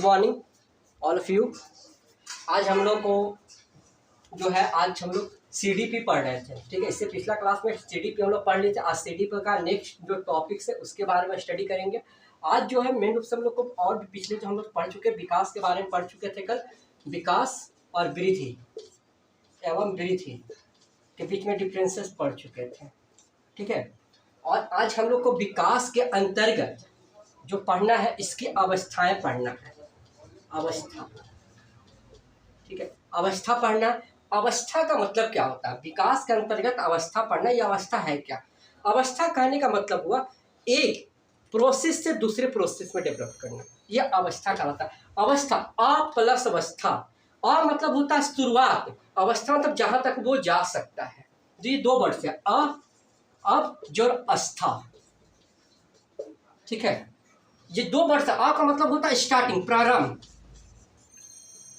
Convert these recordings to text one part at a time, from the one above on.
Morning all of you. आज हम लोग को जो है आज हम लोग सीडीपी पढ़ रहे थे, ठीक है। इससे पिछला क्लास में सीडीपी हम लोग पढ़ लिए थे। आज सीडीपी का नेक्स्ट जो टॉपिक्स है उसके बारे में स्टडी करेंगे। आज जो है मेन रूप से हम लोग को और भी पिछले जो हम लोग पढ़ चुके विकास के बारे में पढ़ चुके थे कल। विकास और वृद्धि एवं वृद्धि के बीच में डिफरेंसेस पढ़ चुके थे, ठीक है। और आज हम लोग को विकास के अंतर्गत जो पढ़ना है इसकी अवस्थाएं पढ़ना है। अवस्था, ठीक है, अवस्था पढ़ना। अवस्था का मतलब क्या होता है? विकास के अंतर्गत अवस्था पढ़ना। ये अवस्था है क्या? अवस्था कहने का मतलब हुआ एक प्रोसेस से दूसरे प्रोसेस में डेवलप करना, ये अवस्था का होता है। अवस्था अ प्लस अवस्था। अ मतलब होता है शुरुआत, अवस्था मतलब जहां तक वो जा सकता है। ये दो वर्ड से अ अब जो अस्था, ठीक है। ये दो वर्ड से अ का मतलब होता है स्टार्टिंग, प्रारंभ।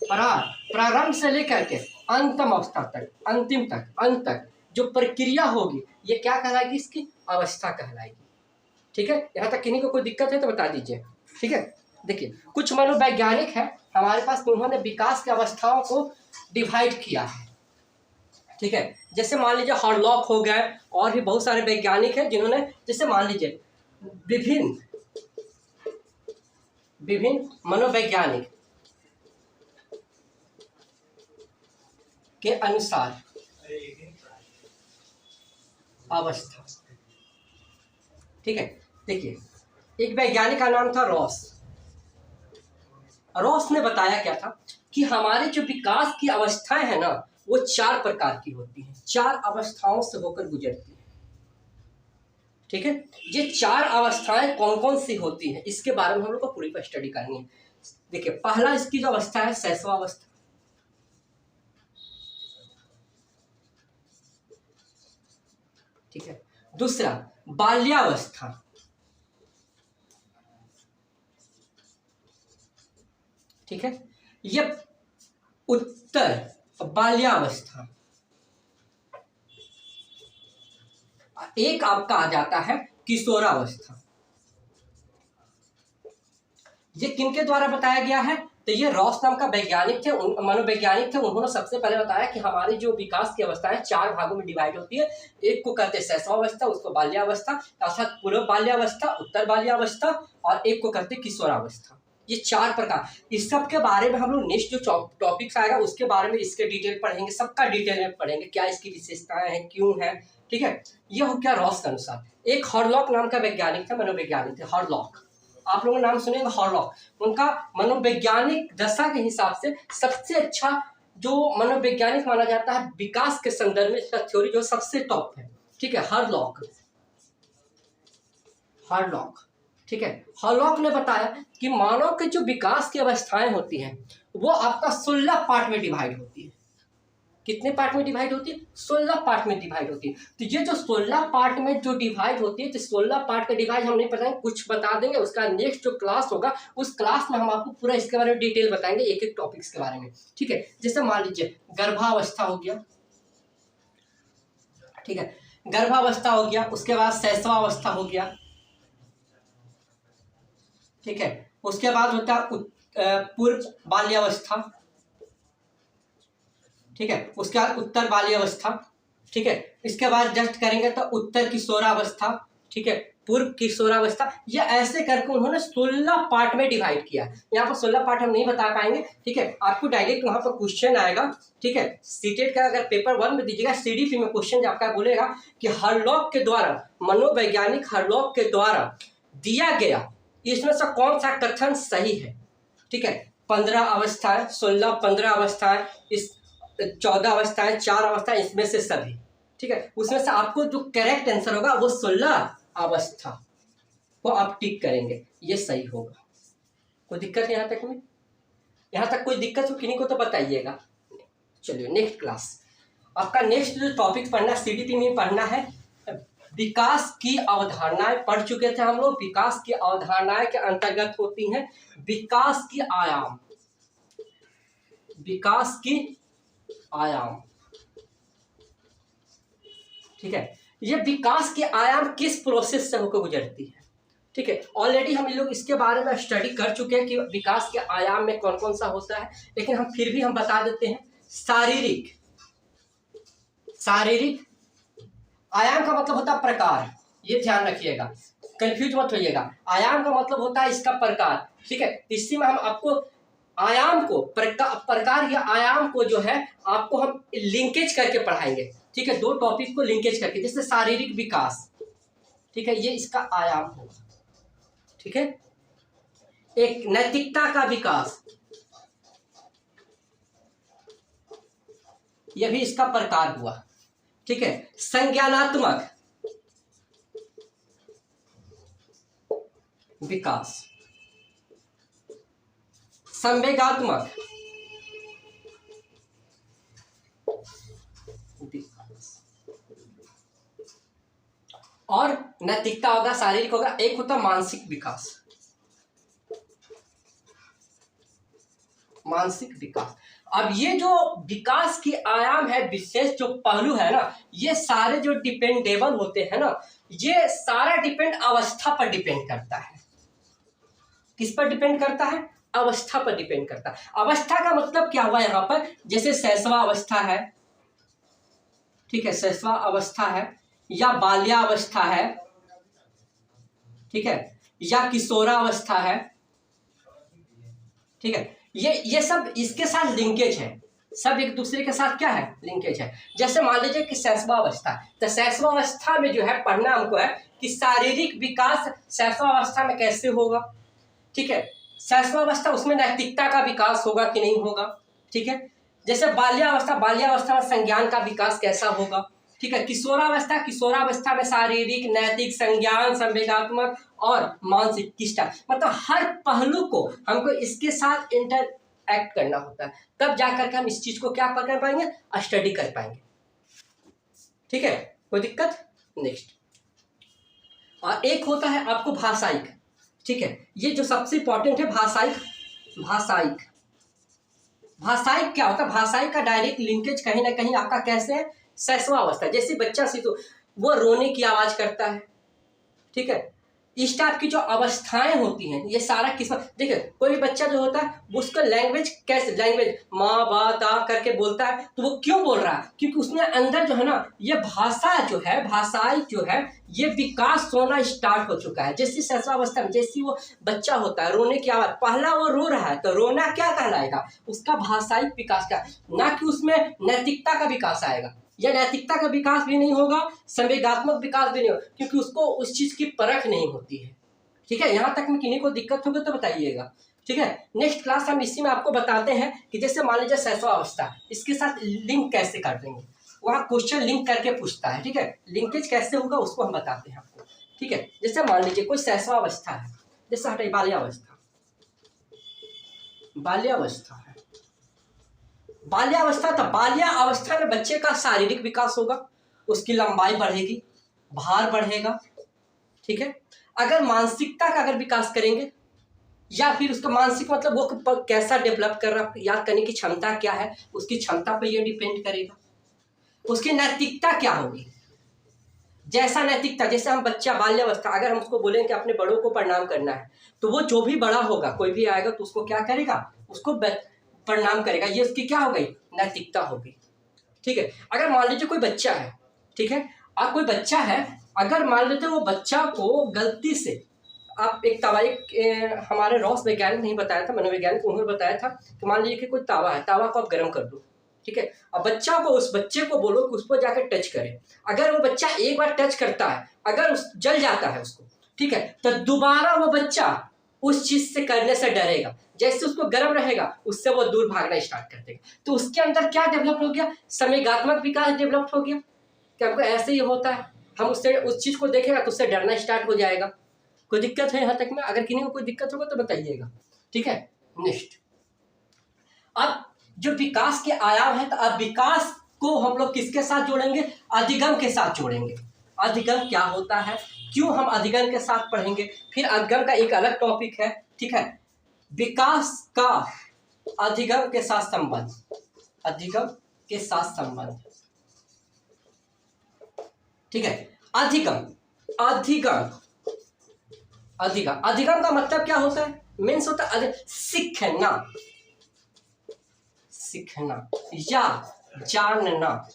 प्रारंभ से लेकर के अंतिम अवस्था तक, अंतिम तक, अंत तक जो प्रक्रिया होगी ये क्या कहलाएगी? इसकी अवस्था कहलाएगी, ठीक है। यहाँ तक किन्हीं को कोई दिक्कत है तो बता दीजिए, ठीक है। देखिए कुछ मनोवैज्ञानिक है हमारे पास, उन्होंने विकास की अवस्थाओं को डिवाइड किया है, ठीक है। जैसे मान लीजिए हॉर्लॉक हो गए, और भी बहुत सारे वैज्ञानिक हैं जिन्होंने, जैसे मान लीजिए विभिन्न मनोवैज्ञानिक के अनुसार अवस्था, ठीक है। देखिए एक वैज्ञानिक का नाम था रॉस। रॉस ने बताया क्या था कि हमारे जो विकास की अवस्थाएं हैं ना वो 4 प्रकार की होती हैं, 4 अवस्थाओं से होकर गुजरती हैं, ठीक है। ये 4 अवस्थाएं कौन कौन सी होती हैं इसके बारे में हम लोग को पूरी स्टडी करनी है। देखिए पहला इसकी जो अवस्था है शैशवावस्था, ठीक है। दूसरा बाल्यावस्था, ठीक है। ये उत्तर बाल्यावस्था। एक आपका आ जाता है किशोरावस्था। ये किनके द्वारा बताया गया है? तो ये रॉस नाम का वैज्ञानिक थे, मनोवैज्ञानिक थे। उन्होंने सबसे पहले बताया कि हमारी जो विकास की अवस्थाएं 4 भागों में डिवाइड होती है। एक को कहते हैं शैशवावस्था, उसको बाल्यावस्था, अर्थात पूर्व बाल्यावस्था, उत्तर बाल्यावस्था, और एक को कहते हैं किशोरावस्था। ये 4 प्रकार। इस सब के बारे में हम लोग नेक्स्ट जो टॉपिक्स आएगा उसके बारे में इसके डिटेल पढ़ेंगे, सबका डिटेल में पढ़ेंगे, क्या इसकी विशेषताएं हैं, क्यों है, ठीक है। ये हो गया रॉस के अनुसार। एक हॉर्लॉक नाम का वैज्ञानिक था, मनोवैज्ञानिक थे, हॉर्लॉक। आप लोगों ने नाम सुनेंगे हॉर्लॉक। उनका मनोवैज्ञानिक दशा के हिसाब से सबसे अच्छा जो मनोवैज्ञानिक माना जाता है विकास के संदर्भ में, इसका थ्योरी जो सबसे टॉप है, ठीक है, हॉर्लॉक। ठीक है। हॉर्लॉक ने बताया कि मानव के जो विकास की अवस्थाएं होती हैं वो आपका 16 पार्ट में डिवाइड होती है। कितने पार्ट में डिवाइड होती है? 16 पार्ट में डिवाइड होती है। तो ये जो 16 पार्ट में जो डिवाइड होती है, तो 16 पार्ट का डिवाइड हम नहीं बताएंगे, कुछ बता देंगे। उसका नेक्स्ट जो क्लास होगा उस क्लास में हम आपको पूरा इसके बारे में डिटेल बताएंगे, एक एक टॉपिक्स के बारे में, ठीक है। जैसे मान लीजिए गर्भावस्था हो गया, ठीक है, गर्भावस्था हो गया, उसके बाद शैशवावस्था हो गया, ठीक है। उसके बाद होता है पूर्व बाल्यावस्था, ठीक है। उसके बाद उत्तर बाल्यावस्था, ठीक है। इसके बाद जस्ट करेंगे तो उत्तर किशोरावस्था, ठीक है, पूर्व किशोरावस्था। ये ऐसे करके उन्होंने 16 पार्ट में डिवाइड किया। यहाँ पर 16 पार्ट हम नहीं बता पाएंगे, ठीक है। आपको डायरेक्ट वहां पर क्वेश्चन आएगा, ठीक है। सीटेट का अगर पेपर 1 में दीजिएगा, सीडीपी में क्वेश्चन आपका बोलेगा कि हॉर्लॉक के द्वारा, मनोवैज्ञानिक हॉर्लॉक के द्वारा दिया गया इसमें से कौन सा कथन सही है, ठीक है। 15 अवस्थाएं, 16, 15 अवस्थाएं, इस 14 अवस्थाएं, 4 अवस्थाएं, इसमें से सभी, ठीक है। उसमें से आपको जो करेक्ट आंसर होगा वो 16 अवस्था वो आप टिक करेंगे, ये सही होगा। कोई दिक्कत है यहाँ तक में? यहाँ तक कोई दिक्कत हो किन्हीं को तो बताइएगा। चलिए नेक्स्ट क्लास आपका नेक्स्ट जो टॉपिक पढ़ना, सीडीपी में पढ़ना है विकास की अवधारणाएं। पढ़ चुके थे हम लोग। विकास की अवधारणाएं के अंतर्गत होती हैं विकास की आयाम, विकास की आयाम, ठीक है। ये विकास के आयाम किस प्रोसेस से होकर गुजरती है, ठीक है, ऑलरेडी हम लोग इसके बारे में स्टडी कर चुके हैं कि विकास के आयाम में कौन कौन सा होता है, लेकिन हम फिर भी हम बता देते हैं। शारीरिक आयाम का मतलब होता है प्रकार, ये ध्यान रखिएगा, कंफ्यूज मत होइएगा। आयाम का मतलब होता है इसका प्रकार, ठीक है। इसी में हम आपको आयाम को प्रकार या आयाम को जो है आपको हम लिंकेज करके पढ़ाएंगे, ठीक है। दो टॉपिक को लिंकेज करके, जैसे शारीरिक विकास, ठीक है, ये इसका आयाम होगा, ठीक है। एक नैतिकता का विकास, यह भी इसका प्रकार हुआ, ठीक है। संज्ञानात्मक विकास, संवेगात्मक विकास, और नैतिकता होगा, शारीरिक होगा। एक होता मानसिक विकास, मानसिक विकास। अब ये जो विकास की आयाम है, विशेष जो पहलू है ना, ये सारे जो डिपेंडेबल होते हैं ना, ये सारा डिपेंड अवस्था पर डिपेंड करता है। किस पर डिपेंड करता है? अवस्था पर डिपेंड करता है। अवस्था का मतलब क्या हुआ यहाँ पर, जैसे शैशवा अवस्था है, ठीक है, शैशवा अवस्था है, या बाल्यावस्था है, ठीक है, या किशोरावस्था है, ठीक है। ये सब इसके साथ लिंकेज है, सब एक दूसरे के साथ क्या है, लिंकेज है। जैसे मान लीजिए कि शैशवावस्था, तो शैशवावस्था में जो है पढ़ना हमको है कि शारीरिक विकास शैशवावस्था में कैसे होगा, ठीक है। शैशवावस्था, उसमें नैतिकता का विकास होगा कि नहीं होगा, ठीक है। जैसे बाल्यावस्था में संज्ञान का विकास कैसा होगा, ठीक है। किशोरावस्था में शारीरिक, नैतिक, संज्ञान, संवेगात्मक और मानसिक किष्टा, मतलब हर पहलू को हमको इसके साथ इंटरएक्ट करना होता है, तब जाकर के हम इस चीज को क्या कर पाएंगे, स्टडी कर पाएंगे, ठीक है। कोई दिक्कत? नेक्स्ट, और एक होता है आपको भाषाइक, ठीक है, ये जो सबसे इंपॉर्टेंट है, भाषाइक क्या होता है? भाषाइक का डायरेक्ट लिंकेज कहीं ना कहीं आपका कैसे है, शैशवावस्था। जैसे बच्चा शिशु वो रोने की आवाज करता है, ठीक है, इस टाइप की जो अवस्थाएं होती हैं, ये सारा किस्मत। देखिए कोई भी बच्चा जो होता है उसका लैंग्वेज कैसे, लैंग्वेज माँ बा ता करके बोलता है, तो वो क्यों बोल रहा है? क्योंकि उसने अंदर जो है ना, ये भाषा जो है, भाषाई जो है, ये विकास होना स्टार्ट हो चुका है। जैसे शैशवावस्था में जैसी वो बच्चा होता है, रोने की आवाज, पहला वो रो रहा है, तो रोना क्या कहलाएगा, उसका भाषाई विकास का, ना कि उसमें नैतिकता का विकास आएगा। या नैतिकता का विकास भी नहीं होगा, संवेगात्मक विकास भी नहीं होगा, क्योंकि उसको उस चीज की परख नहीं होती है, ठीक है। यहाँ तक में किन्हीं को दिक्कत होगी तो बताइएगा, ठीक है। नेक्स्ट क्लास हम इसी में आपको बताते हैं कि जैसे मान लीजिए शैशवावस्था, इसके साथ लिंक कैसे कर देंगे, वहाँ क्वेश्चन लिंक करके पूछता है, ठीक है। लिंकेज कैसे होगा उसको हम बताते हैं आपको, ठीक है। जैसे मान लीजिए कोई शैशवावस्था है, जैसे हटाइए बाल्यावस्था है, बाल्यावस्था, तो बाल्यावस्था में बच्चे का शारीरिक विकास होगा, उसकी लंबाई बढ़ेगी, भार बढ़ेगा, ठीक है। अगर मानसिकता का अगर विकास करेंगे, या फिर उसका मानसिक मतलब वो कैसा डेवलप कर रहा, याद करने की क्षमता क्या है, उसकी क्षमता पर यह डिपेंड करेगा। उसकी नैतिकता क्या होगी, जैसा नैतिकता, जैसे हम बच्चा बाल्यावस्था, अगर हम उसको बोलेंगे कि अपने बड़ों को प्रणाम करना है, तो वो जो भी बड़ा होगा, कोई भी आएगा तो उसको क्या करेगा, उसको प्रणाम करेगा, ये उसकी क्या हो गई, नैतिकता हो गई, ठीक है। अगर मान लीजिए कोई बच्चा है, ठीक है, अब कोई बच्चा है, अगर मान लीजिए वो बच्चा को गलती से आप एक तवा, हमारे रॉस वैज्ञानिक नहीं बताया था, मनोवैज्ञानिक उन्होंने बताया था कि मान लीजिए कि कोई तावा है, तावा को आप गर्म कर दो, ठीक है। अब बच्चा को, उस बच्चे को बोलो कि उसको जाकर टच करे, अगर वो बच्चा एक बार टच करता है, अगर उस जल जाता है उसको, ठीक है, तो दोबारा वो बच्चा उस चीज से करने से डरेगा, जैसे उसको गर्म रहेगा उससे वो दूर भागना स्टार्ट कर देगा। तो उसके अंदर क्या डेवलप हो गया, संवेगात्मक विकास डेवलप हो गया, कि हमको ऐसे ही होता है, हम उससे उस चीज को देखेगा तो उससे डरना स्टार्ट हो जाएगा। कोई दिक्कत है यहाँ तक में? अगर किसी को कोई दिक्कत होगा तो बताइएगा, ठीक है। नेक्स्ट, अब जो विकास के आयाम है, तो अब विकास को हम लोग किसके साथ जोड़ेंगे, अधिगम के साथ जोड़ेंगे। अधिगम क्या होता है, क्यों हम अधिगम के साथ पढ़ेंगे, फिर अधिगम का एक अलग टॉपिक है, ठीक है। विकास का अधिगम के साथ संबंध, अधिगम के साथ संबंध, ठीक है। अधिगम अधिगम, अधिगम का मतलब क्या होता है? मीन्स होता है सीखना, सीखना या जानना,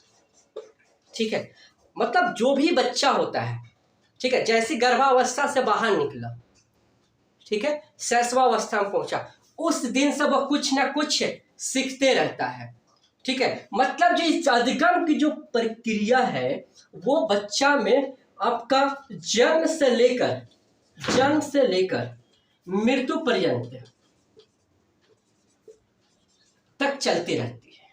ठीक है। मतलब जो भी बच्चा होता है, ठीक है, जैसी गर्भावस्था से बाहर निकला, ठीक है, शैशवावस्था में पहुंचा, उस दिन से वो कुछ ना कुछ सीखते रहता है, ठीक है। मतलब जो इस अधिगम की जो प्रक्रिया है वो बच्चा में आपका जन्म से लेकर मृत्यु पर्यंत तक चलती रहती है,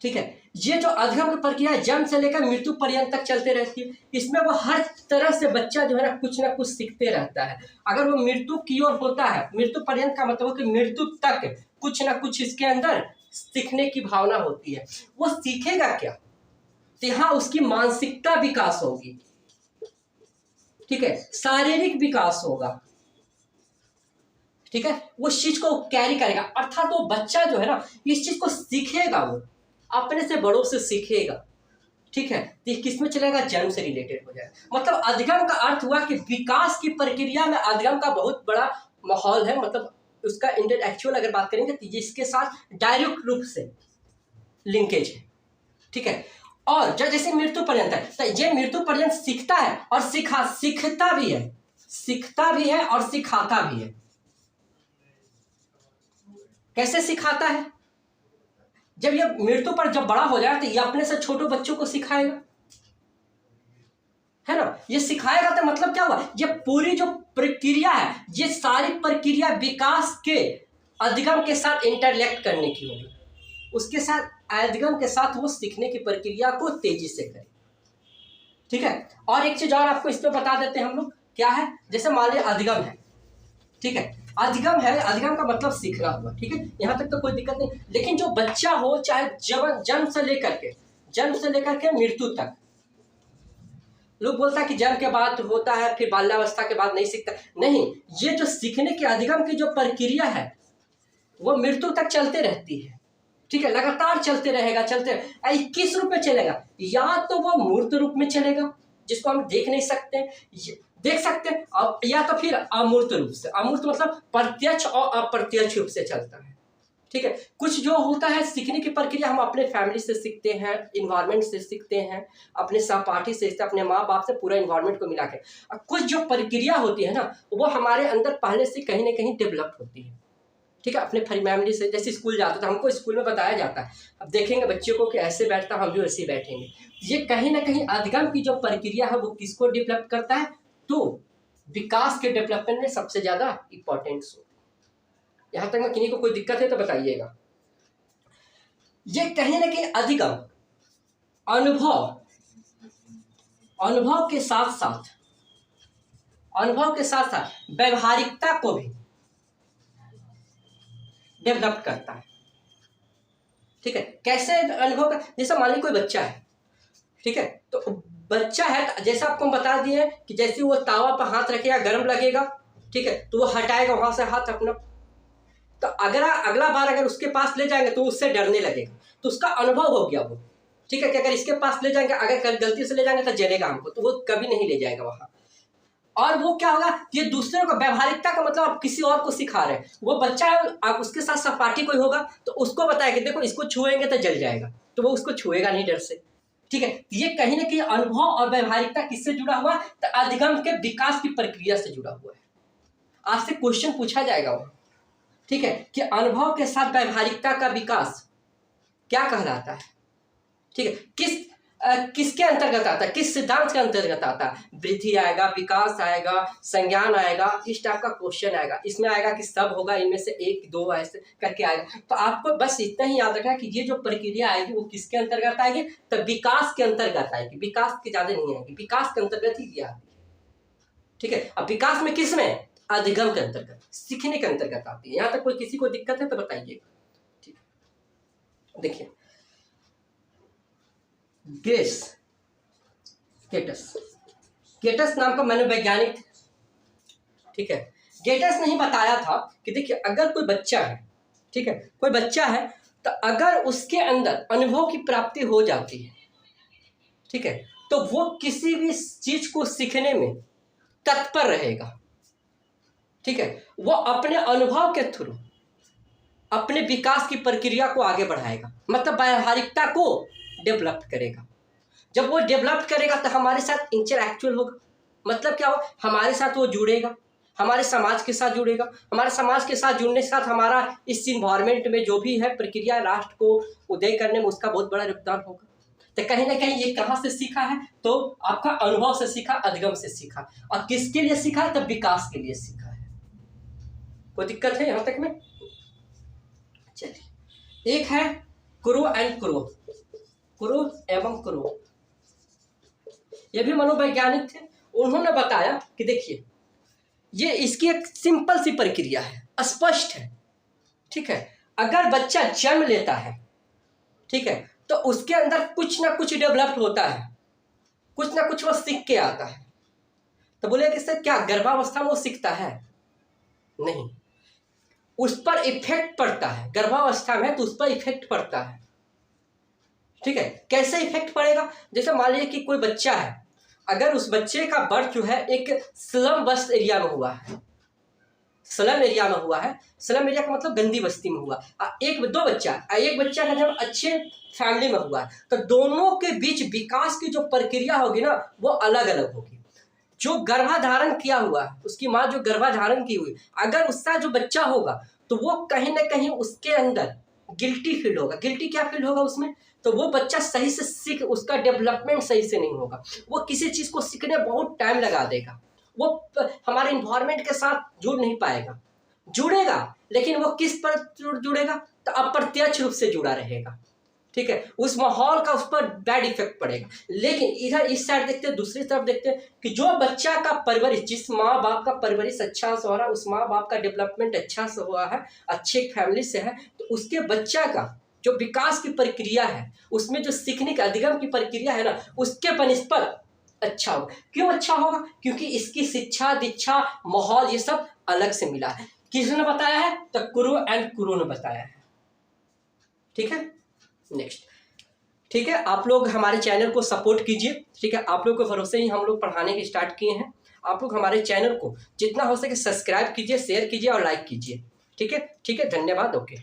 ठीक है। ये जो अधिगम की प्रक्रिया जन्म से लेकर मृत्यु पर्यंत तक चलते रहती है, इसमें वो हर तरह से बच्चा जो है ना कुछ सीखते रहता है। अगर वो मृत्यु की ओर होता है, मृत्यु पर्यंत का मतलब कि मृत्यु तक कुछ ना कुछ इसके अंदर सीखने की भावना होती है। वो सीखेगा क्या? तो यहाँ उसकी मानसिकता विकास होगी, ठीक है, शारीरिक विकास होगा, ठीक है, वो इस चीज को कैरी करेगा। अर्थात वो बच्चा जो है ना इस चीज को सीखेगा, वो अपने से बड़ों से सीखेगा, ठीक है। तो किस में चलेगा? जन्म से रिलेटेड हो जाएगा। मतलब अधिगम का अर्थ हुआ कि विकास की प्रक्रिया में अधिगम का बहुत बड़ा माहौल है। मतलब उसका इंटेलेक्चुअल अगर बात करेंगे तो इसके साथ डायरेक्ट रूप से लिंकेज है, ठीक है। और जैसे मृत्यु पर्यंत है तो ये मृत्यु पर्यंत सीखता है और सीखता भी है, सीखता भी है और सिखाता भी है। कैसे सिखाता है? जब ये मृत्यु पर जब बड़ा हो जाए तो ये अपने से छोटे बच्चों को सिखाएगा, है ना। ये सिखाएगा तो मतलब क्या हुआ? ये पूरी जो प्रक्रिया है, ये सारी प्रक्रिया विकास के अधिगम के साथ इंटरलेक्ट करने की होगी। उसके साथ अधिगम के साथ वो सीखने की प्रक्रिया को तेजी से करे, ठीक है। और एक चीज और आपको इस पे बता देते हैं हम लोग, क्या है? जैसे मान लिया अधिगम है, ठीक है, अधिगम है, अधिगम का मतलब सीखना हुआ, ठीक है, यहाँ तक तो कोई दिक्कत नहीं। लेकिन जो बच्चा हो, चाहे जन्म से लेकर के मृत्यु तक, लोग बोलता है कि जन्म के बाद होता है, फिर बाल्यावस्था के बाद नहीं सीखता। नहीं, ये जो सीखने की अधिगम की जो प्रक्रिया है वो मृत्यु तक चलते रहती है, ठीक है, लगातार चलते रहेगा, किस रूप में चलेगा? या तो वो मूर्त रूप में चलेगा जिसको हम देख नहीं सकते, देख सकते हैं, या तो फिर अमूर्त रूप से। अमूर्त मतलब प्रत्यक्ष और अप्रत्यक्ष रूप से चलता है, ठीक है। कुछ जो होता है सीखने की प्रक्रिया हम अपने फैमिली से सीखते हैं, इन्वायरमेंट से सीखते हैं, अपने सहपाठी से, अपने माँ बाप से, पूरा इन्वायरमेंट को मिला के। कुछ जो प्रक्रिया होती है ना वो हमारे अंदर पहले से कहीं ना कहीं डेवलप होती है, ठीक है, अपने फैमिली से। जैसे स्कूल जाते तो हमको स्कूल में बताया जाता है, अब देखेंगे बच्चों को कि ऐसे बैठता, हम भी वैसे बैठेंगे। ये कहीं ना कहीं अधिगम की जो प्रक्रिया है वो किसको डेवलप करता है? तो विकास के डेवलपमेंट में सबसे ज्यादा इंपॉर्टेंस हो। यहां तक में किन्हीं को कोई दिक्कत है तो बताइएगा। ये कहीं ना कहीं अधिगम अनुभव के साथ साथ व्यवहारिकता को भी डेवलप करता है, ठीक है। कैसे अनुभव का? जैसे मान लीजिए कोई बच्चा है, ठीक है, तो बच्चा है, जैसा आपको बता दिए कि जैसे वो तावा पर हाथ रखेगा गर्म लगेगा, ठीक है, तो वो हटाएगा वहां से हाथ अपना। तो अगर अगला बार अगर उसके पास ले जाएंगे तो उससे डरने लगेगा, तो उसका अनुभव हो गया वो, ठीक है, कि अगर इसके पास ले जाएंगे, अगर गलती से ले जाएंगे तो जलेगा हमको, तो वो कभी नहीं ले जाएगा वहां। और वो क्या होगा? ये दूसरे को, व्यवहारिकता का मतलब आप किसी और को सिखा रहे हैं। वो बच्चा है, आप उसके साथ सहपाठी कोई होगा तो उसको बताया कि देखो इसको छुएंगे तो जल जाएगा, तो वो उसको छुएगा नहीं डर से, ठीक है। ये कहीं ना कहीं अनुभव और व्यवहारिकता किससे जुड़ा हुआ? तो अधिगम के विकास की प्रक्रिया से जुड़ा हुआ है। आपसे क्वेश्चन पूछा जाएगा वो, ठीक है, कि अनुभव के साथ व्यवहारिकता का विकास क्या कहलाता है, ठीक है, किसके अंतर्गत आता है, किस सिद्धांत के अंतर्गत आता है? वृद्धि आएगा, विकास आएगा, संज्ञान आएगा, इस टाइप का क्वेश्चन आएगा। इसमें आएगा कि सब होगा, इनमें से एक दो ऐसे करके आएगा। तो आपको बस इतना ही याद रखना कि ये जो प्रक्रिया आएगी वो किसके अंतर्गत आएगी? तो विकास के अंतर्गत आएगी, विकास के ज्यादा नहीं आएगी, विकास के अंतर्गत ही आती है, ठीक है। अब विकास में किस में? अधिगम के अंतर्गत, सीखने के अंतर्गत आती है। यहाँ तक कोई किसी को दिक्कत है तो बताइएगा, ठीक। देखिए गेटस नाम का मनोवैज्ञानिक, ठीक है, गेटस ने ही बताया था कि देखिए अगर कोई बच्चा है, ठीक है, कोई बच्चा है तो अगर उसके अंदर अनुभव की प्राप्ति हो जाती है, ठीक है, तो वो किसी भी चीज को सीखने में तत्पर रहेगा, ठीक है, वो अपने अनुभव के थ्रू अपने विकास की प्रक्रिया को आगे बढ़ाएगा, मतलब व्यावहारिकता को डेवलप करेगा। जब वो डेवलप करेगा तो हमारे साथ इंटरएक्चुअल होगा, मतलब क्या हो, हमारे साथ वो जुड़ेगा, हमारे समाज के साथ जुड़ेगा, हमारे समाज के साथ जुड़ने के साथ हमारा इस इन्वायरमेंट में जो भी है प्रक्रिया राष्ट्र को उदय करने में उसका बहुत बड़ा योगदान होगा। तो कहीं ना कहीं ये कहाँ से सीखा है, तो आपका अनुभव से सीखा, अधिगम से सीखा, और किसके लिए सीखा है, तो विकास के लिए सीखा है। कोई दिक्कत है यहाँ तक में? चलिए, एक है क्रो एंड क्रो, क्रो एवं क्रो, ये भी मनोवैज्ञानिक थे। उन्होंने बताया कि देखिए ये इसकी एक सिंपल सी प्रक्रिया है, स्पष्ट है, ठीक है। अगर बच्चा जन्म लेता है, ठीक है, तो उसके अंदर कुछ ना कुछ डेवलप होता है, कुछ ना कुछ वो सीख के आता है। तो बोले कि सर क्या गर्भावस्था में वो सीखता है? नहीं, उस पर इफेक्ट पड़ता है, गर्भावस्था में तो उस पर इफेक्ट पड़ता है, ठीक है। कैसे इफेक्ट पड़ेगा? जैसे मान लीजिए कि कोई बच्चा है, अगर उस बच्चे का बर्थ जो है एक स्लम बस्ट एरिया में हुआ है, स्लम एरिया में हुआ है, स्लम एरिया का मतलब गंदी बस्ती में हुआ, एक बच्चा का जब अच्छे फैमिली में हुआ है, तो दोनों के बीच विकास की जो प्रक्रिया होगी ना वो अलग अलग होगी। जो गर्भाधारण किया हुआ है, उसकी माँ जो गर्भाधारण की हुई, अगर उसका जो बच्चा होगा तो वो कहीं ना कहीं उसके अंदर गिल्टी फील होगा। गिल्टी क्या फील होगा उसमें? तो वो बच्चा सही से सीख, उसका डेवलपमेंट सही से नहीं होगा, वो किसी चीज को सीखने बहुत टाइम लगा देगा, वो हमारे इन्वायरमेंट के साथ जुड़ नहीं पाएगा, जुड़ेगा लेकिन वो किस पर जुड़ेगा, तो अप्रत्यक्ष रूप से जुड़ा रहेगा, ठीक है। उस माहौल का उस पर बैड इफेक्ट पड़ेगा। लेकिन इधर इस साइड देखते हैं, दूसरी तरफ देखते हैं कि जो बच्चा का परवरिश, जिस माँ बाप का परवरिश अच्छा से हो रहा है, उस माँ बाप का डेवलपमेंट अच्छा से हुआ है, अच्छे फैमिली से है, तो उसके बच्चा का जो विकास की प्रक्रिया है, उसमें जो सीखने का अधिगम की प्रक्रिया है ना, उसके बनिस्पत अच्छा होगा। क्यों अच्छा होगा? क्योंकि इसकी शिक्षा, दीक्षा, माहौल ये सब अलग से मिला है। किसने बताया है? तो कुरु एंड कुरु ने बताया है, ठीक है। नेक्स्ट, ठीक है, आप लोग हमारे चैनल को सपोर्ट कीजिए, ठीक है। आप लोग के भरोसे ही हम लोग पढ़ाने के स्टार्ट किए हैं। आप लोग हमारे चैनल को जितना हो सके सब्सक्राइब कीजिए, शेयर कीजिए और लाइक कीजिए, ठीक है। ठीक है, धन्यवाद, ओके।